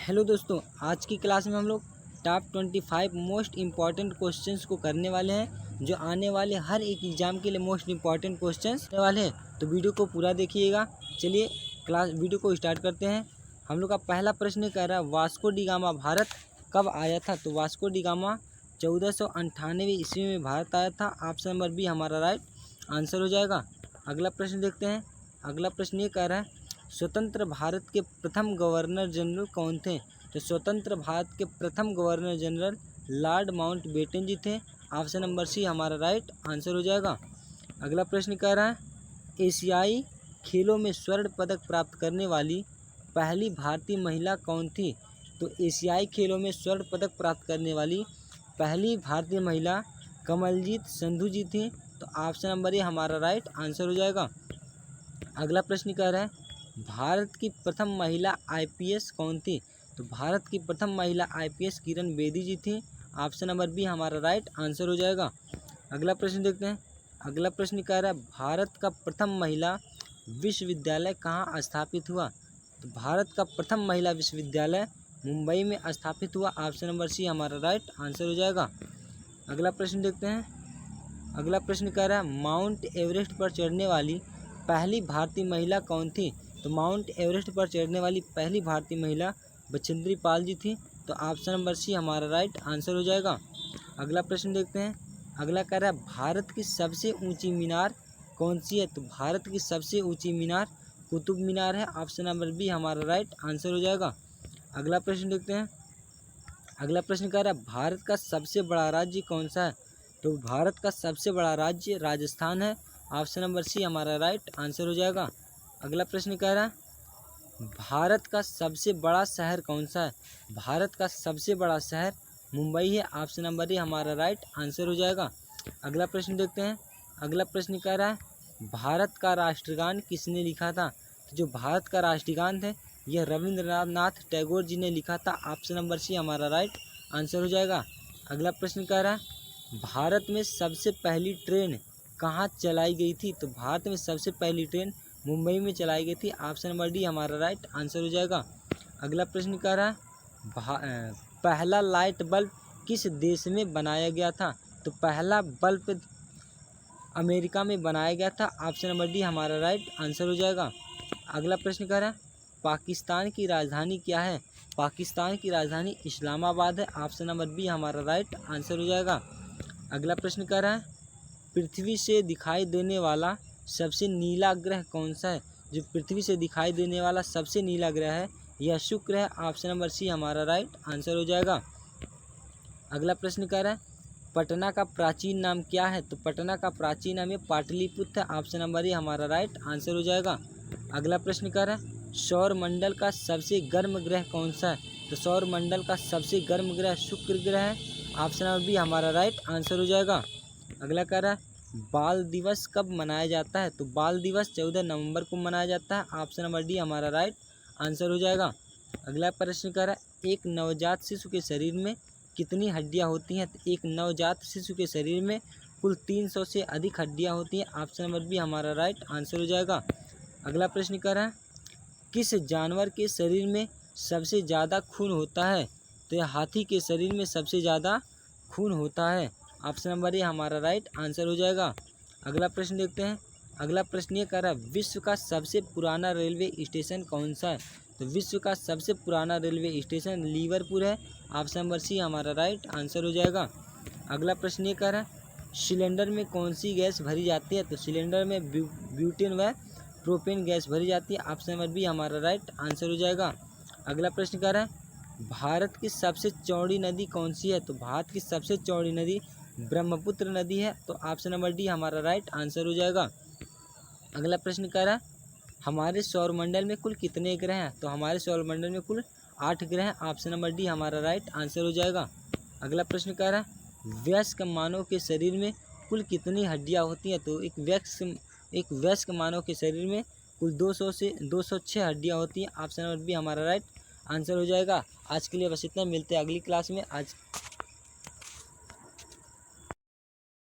Hello दोस्तों, आज की क्लास में हम लोग टॉप 25 मोस्ट इम्पॉर्टेंट क्वेश्चंस को करने वाले हैं, जो आने वाले हर एक एग्ज़ाम के लिए मोस्ट इम्पॉर्टेंट क्वेश्चंस होने वाले हैं। तो वीडियो को पूरा देखिएगा। चलिए वीडियो को स्टार्ट करते हैं। हम लोग का पहला प्रश्न कह रहा है, वास्को डी गामा भारत कब आया था? तो वास्को डी गामा 1498 ईस्वी में भारत आया था। ऑप्शन नंबर बी हमारा राइट आंसर हो जाएगा। अगला प्रश्न देखते हैं। अगला प्रश्न ये कह रहा है, स्वतंत्र भारत के प्रथम गवर्नर जनरल कौन थे? तो स्वतंत्र भारत के प्रथम गवर्नर जनरल लॉर्ड माउंटबेटन जी थे। ऑप्शन नंबर सी हमारा राइट आंसर हो जाएगा। अगला प्रश्न कह रहा है, एशियाई खेलों में स्वर्ण पदक प्राप्त करने वाली पहली भारतीय महिला कौन थी? तो एशियाई खेलों में स्वर्ण पदक प्राप्त करने वाली पहली भारतीय महिला कमलजीत संधू जी थी। तो ऑप्शन नंबर ए हमारा राइट आंसर हो जाएगा। अगला प्रश्न कह रहा है, भारत की प्रथम महिला आईपीएस कौन थी? तो भारत की प्रथम महिला आईपीएस किरण बेदी जी थी। ऑप्शन नंबर बी हमारा राइट आंसर हो जाएगा। अगला प्रश्न देखते हैं। अगला प्रश्न कह रहा है, भारत का प्रथम महिला विश्वविद्यालय कहाँ स्थापित हुआ? तो भारत का प्रथम महिला विश्वविद्यालय मुंबई में स्थापित हुआ। ऑप्शन नंबर सी हमारा राइट आंसर हो जाएगा। अगला प्रश्न देखते हैं। अगला प्रश्न कह रहा है, माउंट एवरेस्ट पर चढ़ने वाली पहली भारतीय महिला कौन थी? तो माउंट एवरेस्ट पर चढ़ने वाली पहली भारतीय महिला बछेंद्री पाल जी थी। तो ऑप्शन नंबर सी हमारा राइट आंसर हो जाएगा। अगला प्रश्न देखते हैं। अगला कह रहा है, भारत की सबसे ऊंची मीनार कौन सी है? तो भारत की सबसे ऊंची मीनार कुतुब मीनार है। ऑप्शन नंबर बी हमारा राइट आंसर हो जाएगा। अगला प्रश्न देखते हैं। अगला प्रश्न कह रहा है, भारत का सबसे बड़ा राज्य कौन सा है? तो भारत का सबसे बड़ा राज्य राजस्थान है। ऑप्शन नंबर सी हमारा राइट आंसर हो जाएगा। अगला प्रश्न कह रहा है, भारत का सबसे बड़ा शहर कौन सा है? भारत का सबसे बड़ा शहर मुंबई है। ऑप्शन नंबर ए हमारा राइट आंसर हो जाएगा। अगला प्रश्न देखते हैं। अगला प्रश्न कह रहा है, भारत का राष्ट्रगान किसने लिखा था? तो जो भारत का राष्ट्रगान है यह रविंद्रनाथ टैगोर जी ने लिखा था। ऑप्शन नंबर सी हमारा राइट आंसर हो जाएगा। अगला प्रश्न कह रहा है, भारत में सबसे पहली ट्रेन कहाँ चलाई गई थी? तो भारत में सबसे पहली ट्रेन मुंबई में चलाई गई थी। ऑप्शन नंबर डी हमारा राइट आंसर हो जाएगा। अगला प्रश्न कह रहा है, पहला लाइट बल्ब किस देश में बनाया गया था? तो पहला बल्ब अमेरिका में बनाया गया था। ऑप्शन नंबर डी हमारा राइट आंसर हो जाएगा। अगला प्रश्न कह रहा है, पाकिस्तान की राजधानी क्या है? पाकिस्तान की राजधानी इस्लामाबाद है। ऑप्शन नंबर बी हमारा राइट आंसर हो जाएगा। अगला प्रश्न कह रहा है, पृथ्वी से दिखाई देने वाला सबसे नीला ग्रह कौन सा है? जो पृथ्वी से दिखाई देने वाला सबसे नीला ग्रह है यह शुक्र है। ऑप्शन नंबर सी हमारा राइट आंसर हो जाएगा। अगला प्रश्न कह रहा है, पटना का प्राचीन नाम क्या है? तो पटना का प्राचीन नाम है पाटलिपुत्र। ऑप्शन नंबर ए हमारा राइट आंसर हो जाएगा। अगला प्रश्न कह रहा है, सौर मंडल का सबसे गर्म ग्रह कौन सा है? तो सौर मंडल का सबसे गर्म ग्रह शुक्र ग्रह है। ऑप्शन नंबर बी हमारा राइट आंसर हो जाएगा। अगला कह रहा है, बाल दिवस कब मनाया जाता है? तो बाल दिवस 14 नवंबर को मनाया जाता है। ऑप्शन नंबर डी हमारा राइट आंसर हो जाएगा। अगला प्रश्न कह रहा है, एक नवजात शिशु के शरीर में कितनी हड्डियां होती हैं? तो एक नवजात शिशु के शरीर में कुल 300 से अधिक हड्डियां होती हैं। ऑप्शन नंबर बी हमारा राइट आंसर हो जाएगा। अगला प्रश्न कह रहा है, किस जानवर के शरीर में सबसे ज़्यादा खून होता है? तो यह हाथी के शरीर में सबसे ज़्यादा खून होता है। ऑप्शन नंबर ए हमारा राइट आंसर हो जाएगा। अगला प्रश्न देखते हैं। अगला प्रश्न ये कह रहा है, विश्व का सबसे पुराना रेलवे स्टेशन कौन सा है? तो विश्व का सबसे पुराना रेलवे स्टेशन लीवरपुर है। ऑप्शन नंबर सी हमारा राइट आंसर हो जाएगा। अगला प्रश्न ये कह रहा है, सिलेंडर में कौन सी गैस भरी जाती है? तो सिलेंडर में ब्यूटेन व प्रोपेन गैस भरी जाती है। ऑप्शन नंबर बी हमारा राइट आंसर हो जाएगा। अगला प्रश्न कह रहा है, भारत की सबसे चौड़ी नदी कौन सी है? तो भारत की सबसे चौड़ी नदी ब्रह्मपुत्र नदी है। तो ऑप्शन नंबर डी हमारा राइट आंसर हो जाएगा। अगला प्रश्न कह रहा है, हमारे सौरमंडल में कुल कितने ग्रह हैं? तो हमारे सौरमंडल में कुल 8 ग्रह हैं। ऑप्शन नंबर डी हमारा राइट आंसर हो जाएगा। अगला प्रश्न कह रहा है, वयस्क मानव के शरीर में कुल कितनी हड्डियां होती हैं? तो एक वयस्क मानव के शरीर में कुल 200 से 206 हड्डियां होती हैं। ऑप्शन नंबर बी हमारा राइट आंसर हो जाएगा। आज के लिए बस इतना, मिलते हैं अगली क्लास में। आज